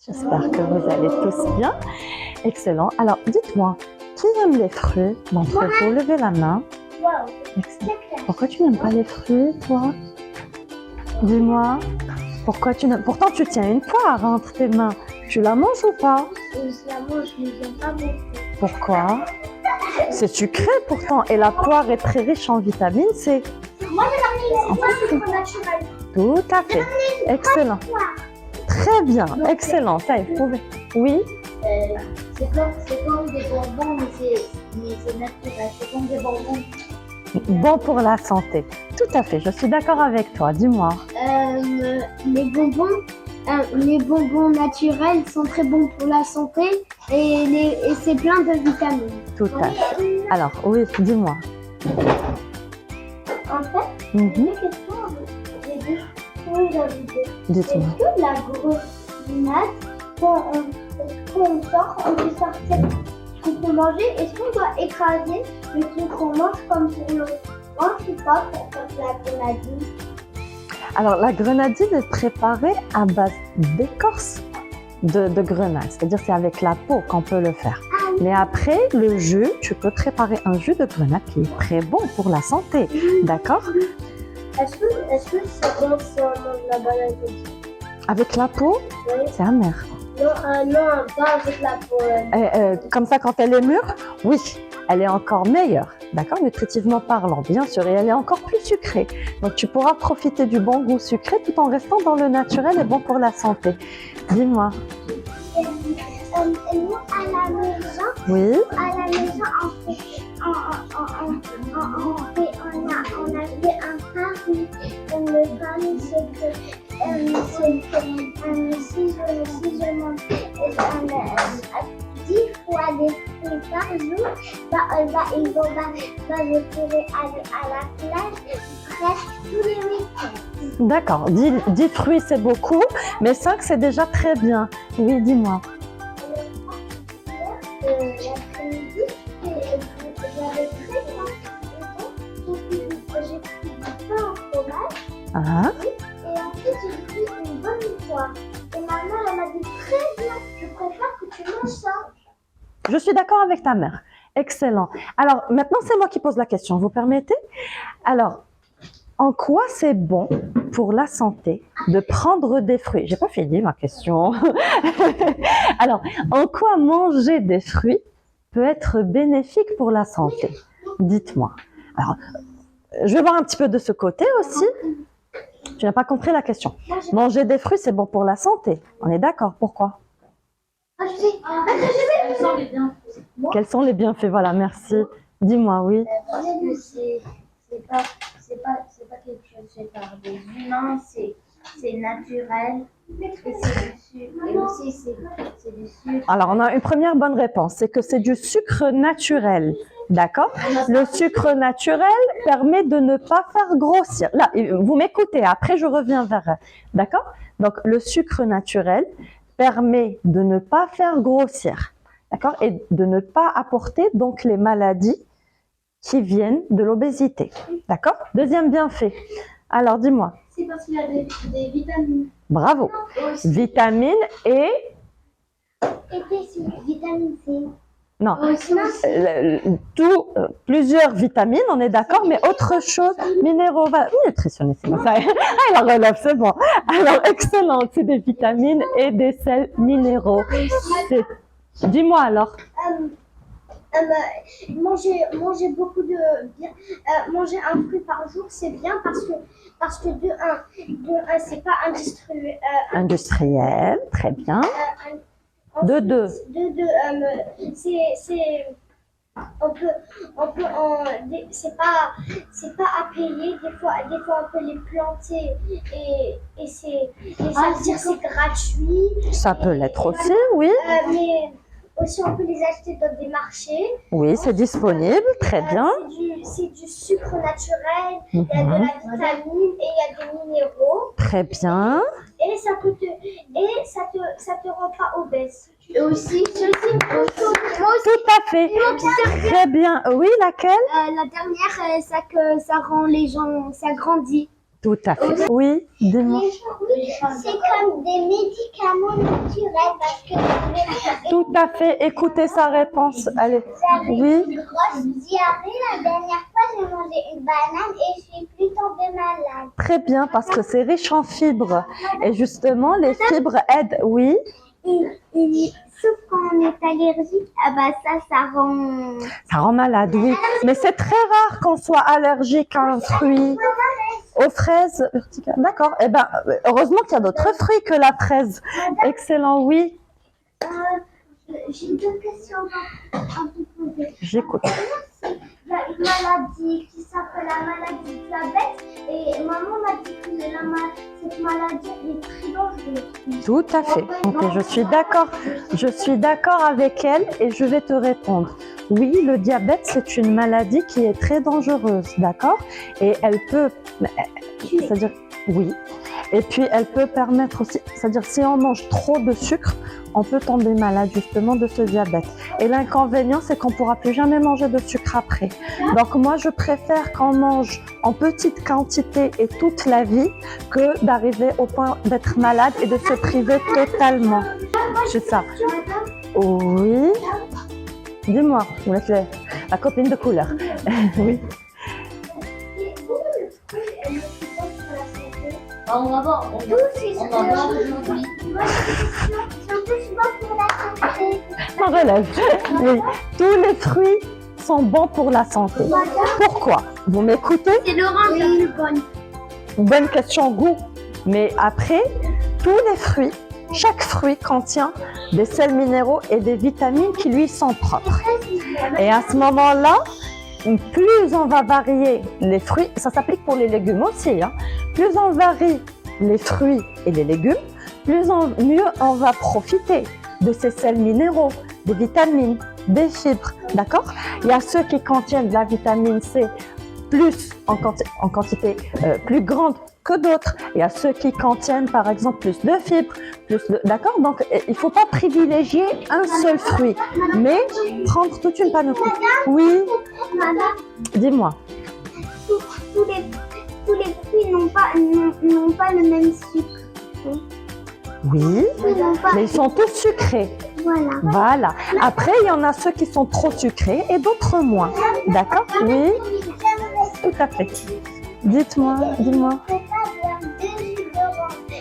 J'espère que vous allez tous bien. Excellent. Alors, dites-moi, qui aime les fruits d'entre vous? Levez la main. Excellent. Pourquoi tu n'aimes pas les fruits, toi? Dis-moi. Pourquoi tu n'aimes... Pourtant, tu tiens une poire entre tes mains. Tu la manges ou pas? Je la mange, mais j'aime pas beaucoup. Pourquoi? C'est sucré pourtant. Et la poire est très riche en vitamine C. Moi, c'est pas naturel. Tout à fait. Excellent. Très bien. Excellent. Ça, vous pouvez. Oui? C'est comme des bonbons, mais c'est naturel. C'est comme des bonbons. Bon pour la santé. Tout à fait. Je suis d'accord avec toi. Dis-moi. Les bonbons naturels sont très bons pour la santé et c'est plein de vitamines. Tout à fait. Alors, oui, dis-moi. En fait, j'ai deux questions. J'ai deux choses à vous dire. Dites-moi. Est-ce que la grenade, quand on sort, on peut sortir ce qu'on peut manger? Est-ce qu'on doit écraser le truc qu'on mange comme pour le mange ou pas pour faire la grenadine? Alors, la grenadine est préparée à base d'écorce de grenade. C'est-à-dire c'est avec la peau qu'on peut le faire. Mais après, le jus, tu peux préparer un jus de grenade qui est très bon pour la santé. D'accord? Est-ce que c'est bon si on mange la banane aussi? Avec la peau, Oui. c'est amer. Non, pas avec la peau. Comme ça, quand elle est mûre, oui, elle est encore meilleure. D'accord? Nutritivement parlant, bien sûr. Et elle est encore plus sucrée. Donc, tu pourras profiter du bon goût sucré tout en restant dans le naturel et bon pour la santé. Dis-moi. Nous, à la maison, Oui? on a fait un pari. Le pari, c'est que si je mange 10 fois des fruits par jour, je pourrais aller à la plage presque tous les week-ends. D'accord. 10 fruits, c'est beaucoup, mais 5, c'est déjà très bien. Oui, dis-moi. L'après-midi, j'avais très faim. J'ai pris du pain au fromage. Ah. Et ensuite, j'ai pris une bonne poire. Et ma mère, elle m'a dit très bien, je préfère que tu manges ça. Je suis d'accord avec ta mère. Excellent. Alors, maintenant, c'est moi qui pose la question. Vous permettez? Alors, en quoi c'est bon pour la santé de prendre des fruits? J'ai pas fini ma question. Alors, en quoi manger des fruits peut être bénéfique pour la santé? Dites-moi. Alors, je vais voir un petit peu de ce côté aussi. Tu n'as pas compris la question. Manger des fruits, c'est bon pour la santé. On est d'accord. Pourquoi? Quels sont les bienfaits? Voilà, merci. Dis-moi, oui. Parce que c'est pas quelque chose fait par des humains, c'est naturel. Et aussi, c'est du sucre. Alors, on a une première bonne réponse, c'est que c'est du sucre naturel. D'accord? Le sucre naturel permet de ne pas faire grossir. Là, vous m'écoutez, après je reviens vers... D'accord? Donc, le sucre naturel permet de ne pas faire grossir. D'accord? Et de ne pas apporter donc les maladies qui viennent de l'obésité. D'accord? Deuxième bienfait. Alors, dis-moi. C'est parce qu'il y a des vitamines. Bravo. Vitamine et... Vitamine C. Non, Aussi. plusieurs vitamines, on est d'accord, mais autre chose, minéraux, nutritionniste, c'est bon, ça, la relève, c'est bon. Alors, excellent, c'est des vitamines et des sels minéraux. Dis-moi alors. Manger beaucoup de manger un fruit par jour, c'est bien parce que de un c'est pas industriel. Industriel, très bien. De deux. C'est c'est pas à payer, des fois on peut les planter et ça veut dire c'est gratuit. Ça peut l'être aussi, oui. Mais aussi on peut les acheter dans des marchés. Oui, c'est disponible, très bien. C'est du sucre naturel, il y a de la vitamine et il y a des minéraux. Très bien. Et ça te rend pas obèse. Et aussi, tout à fait. Très bien. Oui, laquelle? la dernière, ça rend les gens, ça grandit. Tout à fait. Oui, dis-moi. Les fruits, c'est comme des médicaments naturels parce que Tout à fait. Écoutez sa réponse. Allez. j'avais Oui. une grosse diarrhée la dernière fois, j'ai mangé une banane et je suis plus tombée malade. Très bien, parce que c'est riche en fibres. Et justement, les fibres aident. Oui. Sauf quand on est allergique, ah bah ça rend... Ça rend malade, oui. Mais c'est très rare qu'on soit allergique à un fruit. Aux fraises. D'accord. Eh ben, heureusement qu'il y a d'autres fruits que la fraise. Excellent, oui. J'ai deux questions à vous poser. J'écoute. Il y a une maladie qui s'appelle la maladie du diabète et maman m'a dit que cette maladie est très dangereuse. Tout à fait. Ok, je suis d'accord. Je suis d'accord avec elle et je vais te répondre. Oui, le diabète, c'est une maladie qui est très dangereuse, d'accord? Et elle peut, c'est-à-dire, oui. Et puis, elle peut permettre aussi, c'est-à-dire, si on mange trop de sucre, on peut tomber malade justement de ce diabète. Et l'inconvénient, c'est qu'on ne pourra plus jamais manger de sucre après. Donc, moi, je préfère qu'on mange en petite quantité et toute la vie que d'arriver au point d'être malade et de se priver totalement. C'est ça. Oui. Dis-moi, la copine de couleur. Oui. On va voir. On va voir aujourd'hui. Ma relève. Oui. Tous les fruits sont bons pour la santé. Pourquoi? Vous m'écoutez? C'est l'orange la plus bonne. Bonne question, goût. Mais après, tous les fruits, chaque fruit contient des sels minéraux et des vitamines qui lui sont propres. Et à ce moment-là, plus on va varier les fruits, ça s'applique pour les légumes aussi, hein. Plus on varie les fruits et les légumes, mieux on va profiter de ces sels minéraux, des vitamines, des fibres, d'accord? Il y a ceux qui contiennent de la vitamine C plus en quantité plus grande que d'autres. Il y a ceux qui contiennent par exemple plus de fibres, d'accord? Donc il ne faut pas privilégier un seul fruit, mais prendre toute une panoplie. Oui, dis-moi. Tous les fruits n'ont pas le même sucre. Oui, mais ils sont tous sucrés. Voilà. Voilà. Après, il y en a ceux qui sont trop sucrés et d'autres moins. D'accord? Oui, tout à fait. Dites-moi, dis-moi. Il ne faut pas boire 2 jus d'orange. Et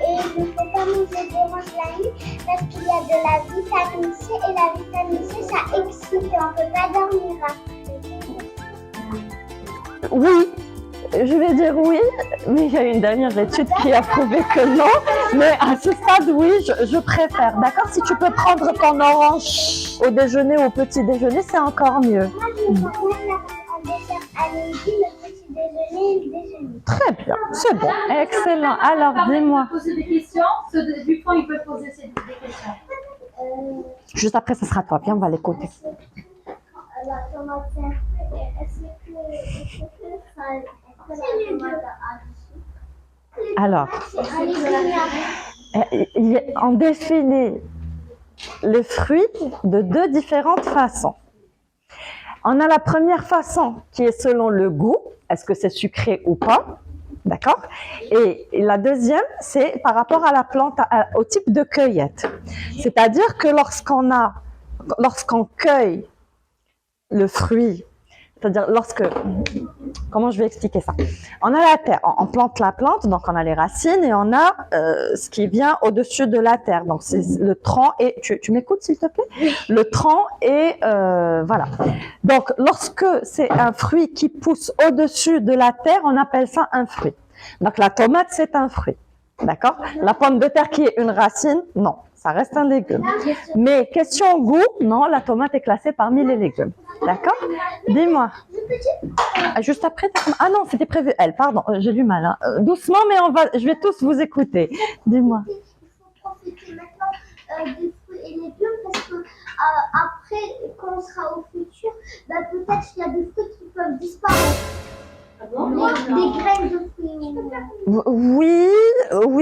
il ne faut pas manger d'orange la nuit parce qu'il y a de la vitamine C et la vitamine C, ça excite et on ne peut pas dormir après. Oui, je vais dire oui, mais il y a une dernière étude qui a prouvé que non. Mais à ce stade, oui, je préfère. D'accord? Si tu peux prendre ton orange au déjeuner ou au petit déjeuner, c'est encore mieux. Moi, je vais en dessert à midi, le petit déjeuner et le déjeuner. Très bien, c'est bon, excellent. Alors, dis-moi. Poser des questions. Ceux du fond, ils peuvent poser des questions. Juste après, ce sera toi. Viens, on va l'écouter. La tomate, c'est un fruit. Est-ce que la tomate a du sucre? Alors, C'est un légume. on définit les fruits de deux différentes façons. On a la première façon qui est selon le goût, est-ce que c'est sucré ou pas, d'accord? Et la deuxième, c'est par rapport à la plante, au type de cueillette. C'est-à-dire que lorsqu'on cueille le fruit, c'est-à-dire comment je vais expliquer ça? On a la terre, on plante la plante, donc on a les racines et on a ce qui vient au-dessus de la terre. Donc c'est le tronc et tu m'écoutes s'il te plaît? Le tronc et voilà. Donc lorsque c'est un fruit qui pousse au-dessus de la terre, on appelle ça un fruit. Donc la tomate c'est un fruit, d'accord? La pomme de terre qui est une racine, non, ça reste un légume. Mais question goût, non, la tomate est classée parmi les légumes. D'accord? Dis-moi. Juste après. Ah non, c'était prévu. Elle, pardon, j'ai du mal. Hein. Doucement, mais je vais tous vous écouter. Dis-moi. Il faut profiter maintenant des fruits et légumes parce que après, quand on sera au futur, bah, peut-être qu'il y a des fruits qui peuvent disparaître. Des graines de fruits. Oui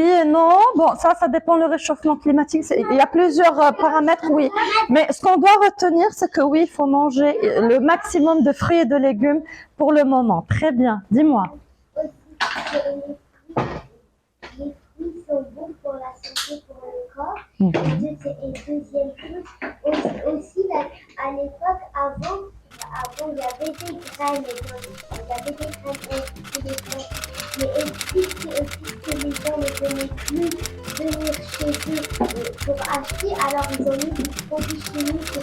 et non. Bon, ça dépend le réchauffement climatique. Il y a plusieurs paramètres, oui. Mais ce qu'on doit retenir, c'est que oui, il faut manger le maximum de fruits et de légumes pour le moment. Très bien. Dis-moi. les fruits sont bons pour la santé, pour le corps. Mhm. Et deuxième chose, aussi à l'époque, avant, il y avait des graines. Il y avait des graines et des plantes. Mais puisque les gens ne venaient plus venir chez eux pour acheter, alors ils ont mis des produits chimiques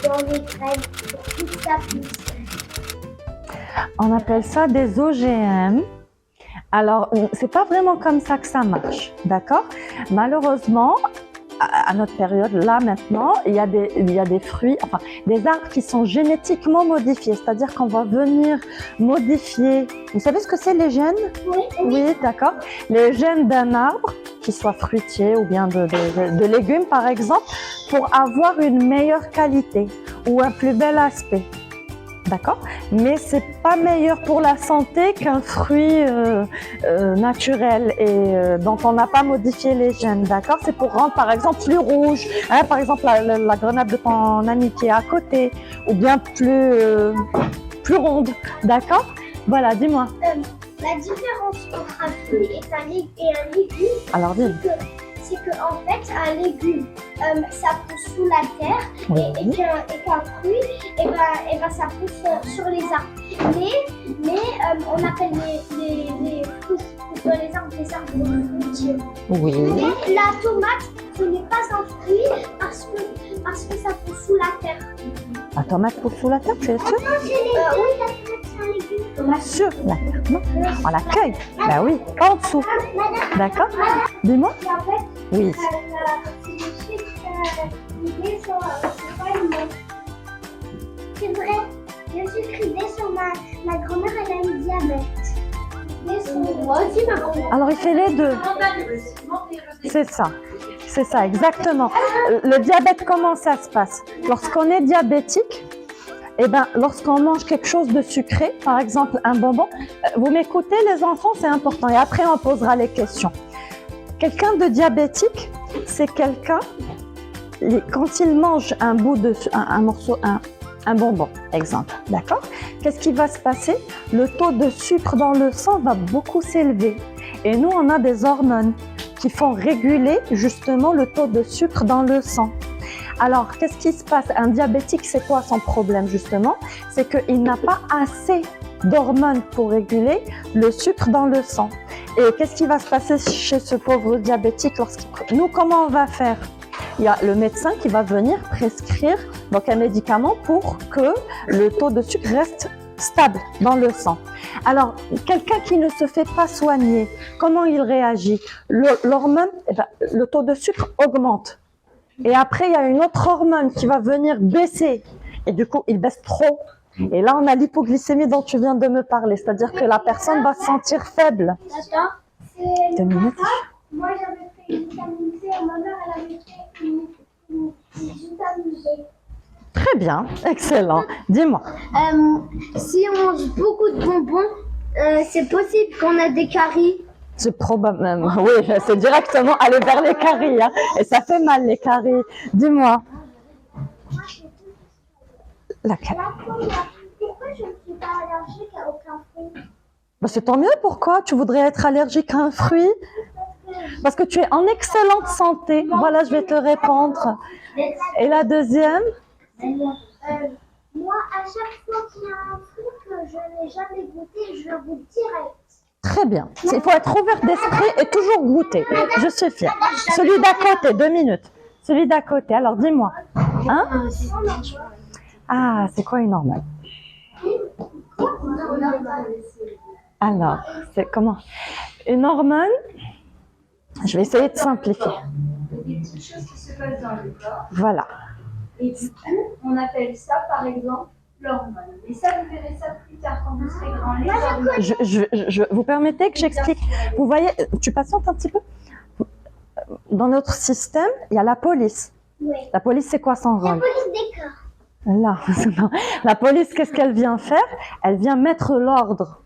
dans les graines pour que tout ça pousse. On appelle ça des OGM. Alors, c'est pas vraiment comme ça que ça marche, d'accord? Malheureusement, à notre période, là maintenant, il y a des fruits, enfin des arbres qui sont génétiquement modifiés, c'est-à-dire qu'on va venir modifier. Vous savez ce que c'est les gènes? Oui. Oui, d'accord. Les gènes d'un arbre, qu'il soit fruitier ou bien de légumes par exemple, pour avoir une meilleure qualité ou un plus bel aspect. D'accord? Mais c'est pas meilleur pour la santé qu'un fruit naturel et dont on n'a pas modifié les gènes. D'accord? C'est pour rendre par exemple plus rouge, hein, par exemple la grenade de ton ami qui est à côté, ou bien plus ronde. D'accord? Voilà, dis-moi. La différence entre un fruit et un légume, Alors dis. c'est qu'en fait, un légume, ça pousse sous la terre Oui. et qu'un fruit, ça pousse sur les arbres. Mais on appelle les fruits qui poussent sur les arbres des arbres fruitiers. Oui. Mais la tomate, ce n'est pas un fruit parce que ça pousse sous la terre. La tomate pousse sous la terre, tu es sûr? Oui, la tomate, c'est un légume. Sûr. Non. On la cueille. Ben oui, en dessous. D'accord? Dis-moi. Et en fait, Oui. c'est vrai, je suis privée sur ma grand-mère, elle a une diabète. Moi aussi, ma grand-mère. Alors il fait les deux. C'est ça. C'est ça, exactement. Le diabète, comment ça se passe? Lorsqu'on est diabétique, eh ben, lorsqu'on mange quelque chose de sucré, par exemple un bonbon, vous m'écoutez les enfants, c'est important, et après on posera les questions. Quelqu'un de diabétique, c'est quelqu'un, quand il mange un bonbon, exemple, d'accord? Qu'est-ce qui va se passer? Le taux de sucre dans le sang va beaucoup s'élever. Et nous, on a des hormones qui font réguler justement le taux de sucre dans le sang. Alors, qu'est-ce qui se passe? Un diabétique, c'est quoi son problème justement? C'est qu'il n'a pas assez d'hormones pour réguler le sucre dans le sang. Et qu'est-ce qui va se passer chez ce pauvre diabétique nous, comment on va faire? Il y a le médecin qui va venir prescrire donc un médicament pour que le taux de sucre reste stable dans le sang. Alors, quelqu'un qui ne se fait pas soigner, comment il réagit? L'hormone, le taux de sucre augmente. Et après, il y a une autre hormone qui va venir baisser. Et du coup, il baisse trop. Et là, on a l'hypoglycémie dont tu viens de me parler. C'est-à-dire que la personne va se sentir faible. Attends, c'est 2 minutes. moi j'avais fait une vitamine C, ma mère elle avait fait une vitamine D. Très bien, excellent. Dis-moi. Si on mange beaucoup de bonbons, c'est possible qu'on a des caries. C'est probablement, oui, c'est directement aller vers les caries. Hein. Et ça fait mal, les caries. Dis-moi. La carie. Pourquoi je ne suis pas allergique à aucun fruit? Ben, c'est tant mieux, pourquoi? Tu voudrais être allergique à un fruit? Parce que tu es en excellente santé. Voilà, je vais te répondre. Et la deuxième? Moi, à chaque fois qu'il y a un fruit que je n'ai jamais goûté, je le goûte direct. Très bien. Il faut être ouvert d'esprit et toujours goûter. Je suis fière. Celui d'à côté, 2 minutes. Celui d'à côté, alors dis-moi. Hein? Ah, c'est quoi une hormone? Alors, c'est comment? Une hormone, je vais essayer de simplifier. Des petites choses qui se passent dans le corps. Voilà. Et du coup, on appelle ça, par exemple, l'hormone. Et ça, vous verrez ça plus tard quand vous serez grand. Vous permettez que j'explique? Vous voyez, tu patientes un petit peu? Dans notre système, il y a la police. Oui. La police, c'est quoi son La rôle? police des corps. Là, la police, qu'est-ce qu'elle vient faire? Elle vient mettre l'ordre,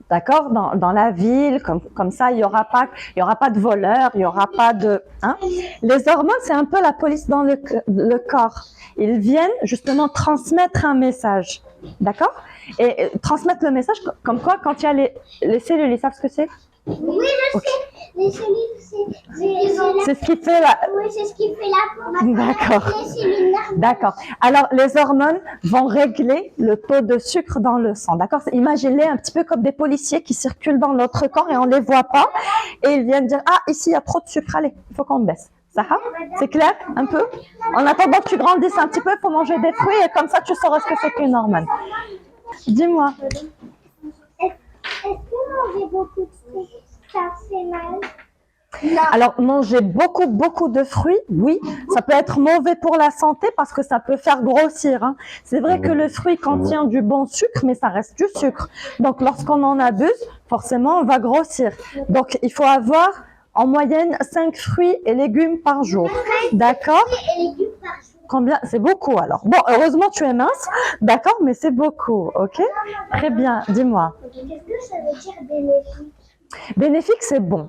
d'accord, dans la ville, comme ça, il y aura pas de voleurs, il y aura pas de, hein. Les hormones, c'est un peu la police dans le corps. Ils viennent justement transmettre un message, d'accord? Et transmettre le message comme quoi, quand il y a les cellules, ils savent ce que c'est? Oui, je sais. Les cellules, C'est ce qui fait la... oui, c'est ce qui fait la peau. D'accord. Les cellules nerveuses. D'accord. Alors, les hormones vont régler le taux de sucre dans le sang. D'accord? Imaginez un petit peu comme des policiers qui circulent dans notre corps et on ne les voit pas. Et ils viennent dire, ah, ici, il y a trop de sucre. Allez, il faut qu'on baisse. Sahar, c'est clair un peu? En attendant que tu grandisses un petit peu, il faut manger des fruits et comme ça, tu sauras ce que c'est qu'une hormone. Dis-moi. Est-ce que manger beaucoup de fruits, ça fait mal? Alors, manger beaucoup de fruits, oui, ça peut être mauvais pour la santé parce que ça peut faire grossir. Hein. C'est vrai que le fruit contient du bon sucre, mais ça reste du sucre. Donc, lorsqu'on en abuse, forcément, on va grossir. Donc, il faut avoir en moyenne 5 fruits et légumes par jour. D'accord? Et légumes par jour. Combien? C'est beaucoup alors. Bon, heureusement, tu es mince. D'accord, mais c'est beaucoup. OK? Très bien. Dis-moi. Qu'est-ce que ça veut dire bénéfique? Bénéfique, c'est bon.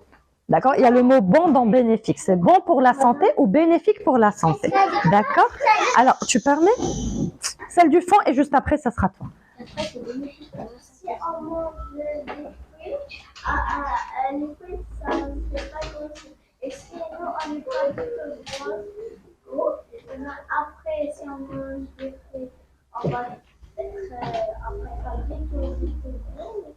D'accord? Il y a le mot bon dans bénéfique. C'est bon pour la santé ou bénéfique pour la santé. D'accord? Alors, tu permets? Celle du fond et juste après, ça sera toi. Si on mange des fruits, les fruits, ça ne fait pas grossir. Et si nous, on n'est pas du tout gros, après, si on mange des fruits, on va être après pas du tout gros.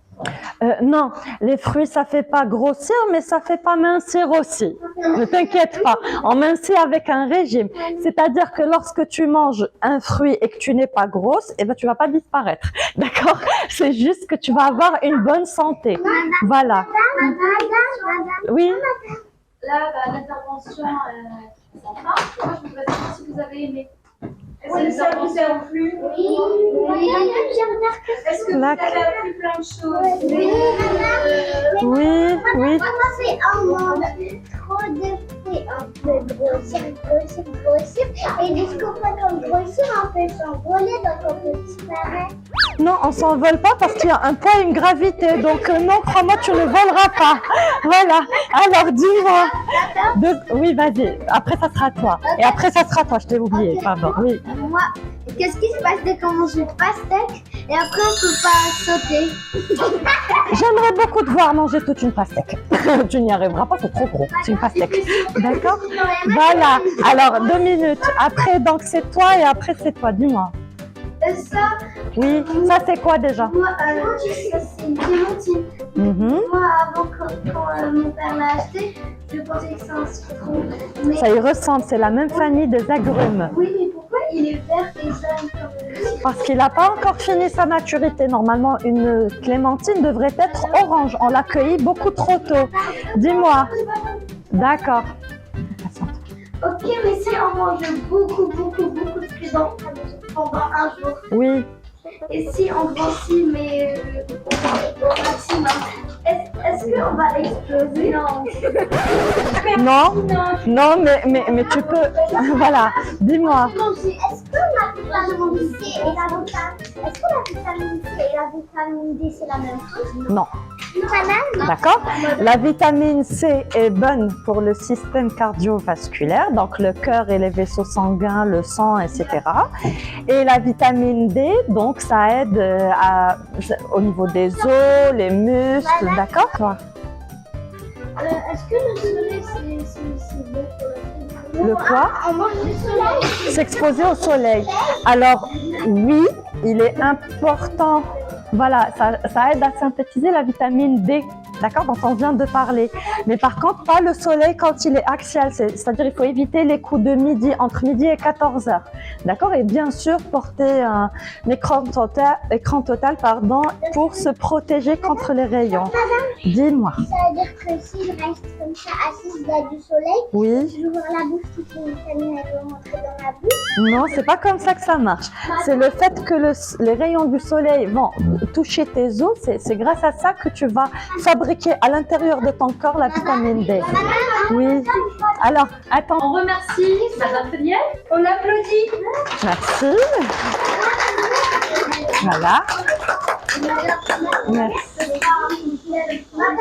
Non, les fruits, ça fait pas grossir, mais ça fait pas mincir aussi. Ne t'inquiète pas. On mincit avec un régime. C'est-à-dire que lorsque tu manges un fruit et que tu n'es pas grosse, eh ben, tu vas pas disparaître. D'accord? C'est juste que tu vas avoir une bonne santé. Voilà. Oui. Là, l'intervention, ça marche. Moi, je voudrais savoir si vous avez aimé. Est-ce que ça vous a plu? Oui, Est-ce que vous Clac. avez appris plein de choses? Oui. Moi, c'est on mange trop de fruits, on peut grossir. Et dès qu'on fait comme grossir, on peut s'envoler, donc on peut disparaître. Non, on s'envole pas parce qu'il y a un poids et une gravité. Donc non, crois-moi, tu ne voleras pas. Voilà. Alors dis-moi. Oui, vas-y. Après, ça sera toi. Et après, ça sera toi. Je t'ai oublié. Pardon. Oui. Moi, qu'est-ce qui se passe dès qu'on mange une pastèque et après on peut pas sauter? J'aimerais beaucoup te voir manger toute une pastèque. Tu n'y arriveras pas, c'est trop gros. C'est une pastèque. D'accord? Voilà. Alors 2 minutes. Après, donc c'est toi et après c'est toi. Dis-moi. Ça, Oui. Ça c'est quoi déjà? moi, ça c'est une clémentine. Mhm. Moi, avant, quand mon père l'a acheté, je pensais que c'était un citron. Mais Ça y ressemble. C'est la même famille des agrumes. oui, mais pourquoi il est vert et jaune comme le citron? Parce qu'il n'a pas encore fini sa maturité. Normalement, une clémentine devrait être orange. On l'a cueilli beaucoup trop tôt. Dis-moi. D'accord. Ok, mais si on mange beaucoup de fruits pendant un jour, Oui. et si on grossit, mais au maximum, est-ce qu'on va exploser? Non. Non, mais tu peux. Voilà. Dis-moi. Est-ce que la vitamine C et la vitamine D, c'est la même chose? Non. Banane? D'accord? La vitamine C est bonne pour le système cardiovasculaire, donc le cœur et les vaisseaux sanguins, le sang, etc. Et la vitamine D, donc ça aide au niveau des os, les muscles, d'accord? Est-ce que le soleil, c'est bon pour la vie? Le quoi? On mange du soleil. S'exposer au soleil. Alors, oui, il est important. Voilà, ça aide à synthétiser la vitamine D, d'accord, dont on vient de parler. Mais par contre, pas le soleil quand il est axial, c'est-à-dire il faut éviter les coups de midi, entre midi et 14h, d'accord. Et bien sûr, porter un écran total, pour se protéger contre les rayons. Dis-moi. Ça veut dire que si je reste comme ça assise là du soleil, Oui. je vais ouvrir la bouche, toutes les vitamines elles vont rentrer dans la bouche. Non, c'est pas comme ça que ça marche. C'est le fait que les rayons du soleil vont toucher tes os, c'est grâce à ça que tu vas fabriquer à l'intérieur de ton corps la vitamine D. Oui. Alors, attends. On remercie Madame Feniel. On applaudit. Merci. Voilà. Merci. Madame,